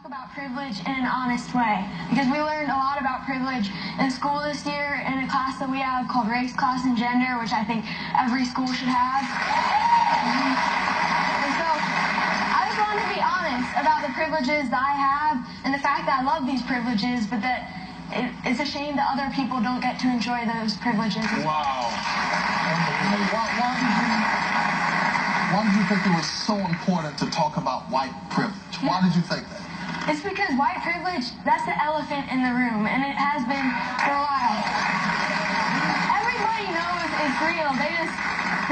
talk about privilege in an honest way, because we learned a lot about privilege in school this year in a class that we have called Race, Class, and Gender, which I think every school should have. And so I just wanted to be honest about the privileges that I have and the fact that I love these privileges, but that it's a shame that other people don't get to enjoy those privileges. Wow. Why did you think it was so important to talk about white privilege? Why did you think that? It's because white privilege, that's the elephant in the room, and it has been for a while. Everybody knows it's real. They just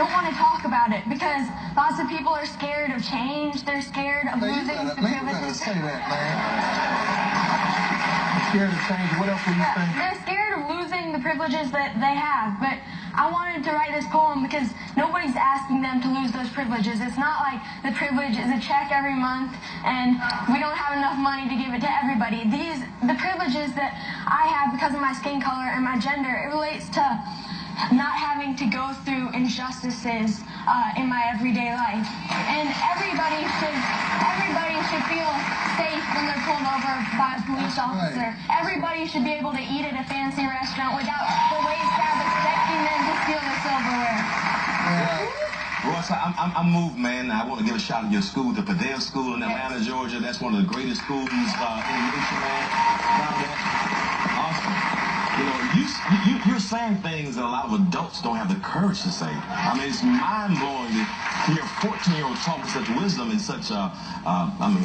don't want to talk about it because lots of people are scared of change. They're scared of losing the privileges. Say that, man. Scared of change. What else were you saying? They're scared of losing the privileges that they have, but I wanted to write this poem because nobody's asking them to lose those privileges. It's not like the privilege is a check every month and we don't have enough money to give it to everybody. The privileges that I have because of my skin color and my gender, it relates to not having to go through injustices in my everyday life. And everybody should feel safe when they're pulled over by a police officer. Right. Everybody should be able to eat at a fancy restaurant without the wait staff expecting them to steal the silverware. Royce, I'm moved, man. I want to give a shout out to your school, the Padilla School in Atlanta, Georgia. That's one of the greatest schools in the nation, man. Awesome. You know, you're saying things that a lot of adults don't have the courage to say. I mean, it's mind-blowing to hear a 14-year-old talk with such wisdom and such,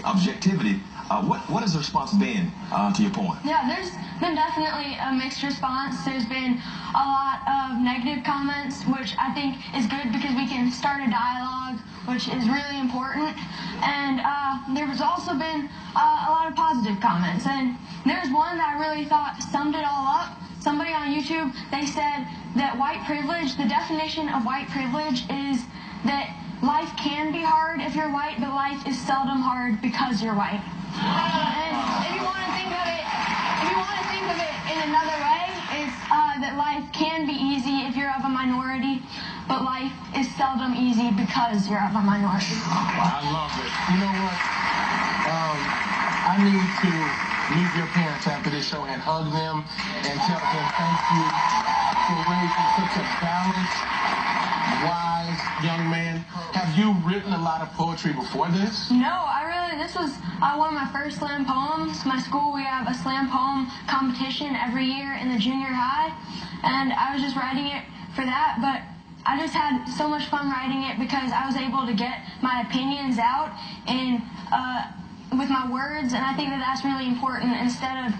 objectivity. What has the response been to your poem? Yeah, there's been definitely a mixed response. There's been a lot of negative comments, which I think is good because we can start a dialogue, which is really important. And there's also been a lot of positive comments. And there's one that I really thought summed it all up. Somebody on YouTube, they said that white privilege, the definition of white privilege is that life can be hard if you're white, but life is seldom hard because you're white. And if you want to think of it in another way, it's that life can be easy if you're of a minority, but life is seldom easy because you're of a minority. I love it. You know what? I need to meet your parents after this show and hug them and tell them thank you for raising such a balanced, wise young man. Have you written a lot of poetry before this? No, this was one of my first slam poems. My school, we have a slam poem competition every year in the junior high, and I was just writing it for that, but I just had so much fun writing it because I was able to get my opinions out with my words, and I think that that's really important. Instead of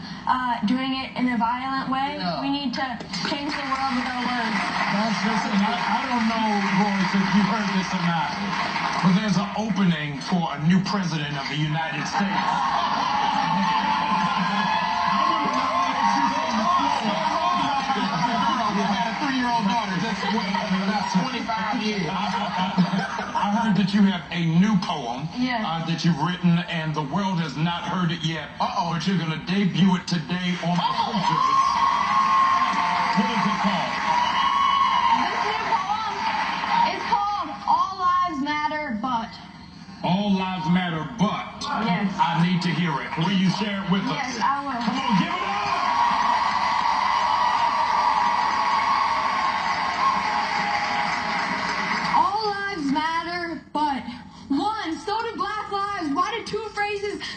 doing it in a violent way, we need to change the world with our words. I don't know, Royce, if you heard this or not, but there's an opening for a new president of the United States. You had a 3-year-old daughter just about 25 years. I heard that you have a new poem that you've written, and the world has not heard it yet. But you're going to debut it today on the Previous. What is it called? This new poem is called All Lives Matter But. All Lives Matter But. Yes. I need to hear it. Will you share it with us? Yes, I will. Come on, give it up!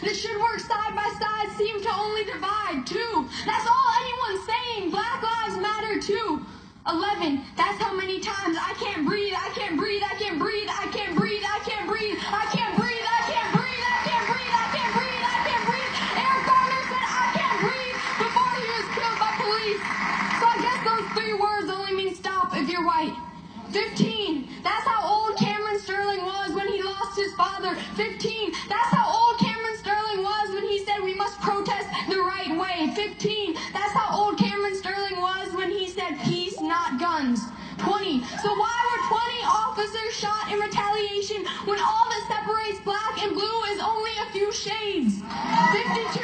That should work side by side seem to only divide. 2, that's all anyone's saying. Black lives matter too. 11, that's how many times I can't breathe, I can't breathe, I can't breathe, I can't breathe, I can't breathe, I can't breathe, I can't breathe, I can't breathe, I can't breathe, I can't breathe. Eric Garner said I can't breathe before he was killed by police. So I guess those 3 words only mean stop if you're white. 15, that's how old Cameron Sterling was when he lost his father. 15, that's how old Cameron Sterling was when he said we must protest the right way. 15, that's how old Cameron Sterling was when he said peace, not guns. 20, so why were 20 officers shot in retaliation when all that separates black and blue is only a few shades? 52,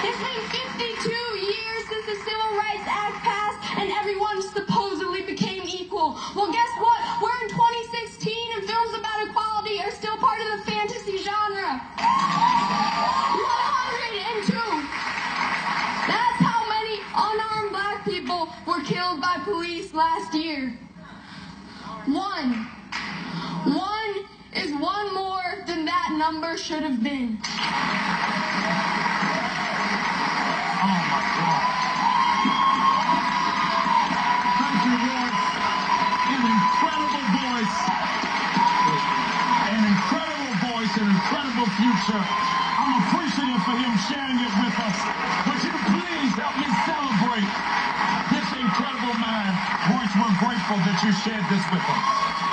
it's been 52 years since the Civil Rights Act passed and everyone supposedly became equal. Well, guess what? We're in 2016 and films about equality are still part of the fantasy genre. last year. One is one more than that number should have been. Oh my God. Thank you, Royce. An incredible voice. An incredible voice, an incredible future. I'm appreciative for him sharing it with us. Would you please help me celebrate this incredible man? Royce, we're grateful that you shared this with us.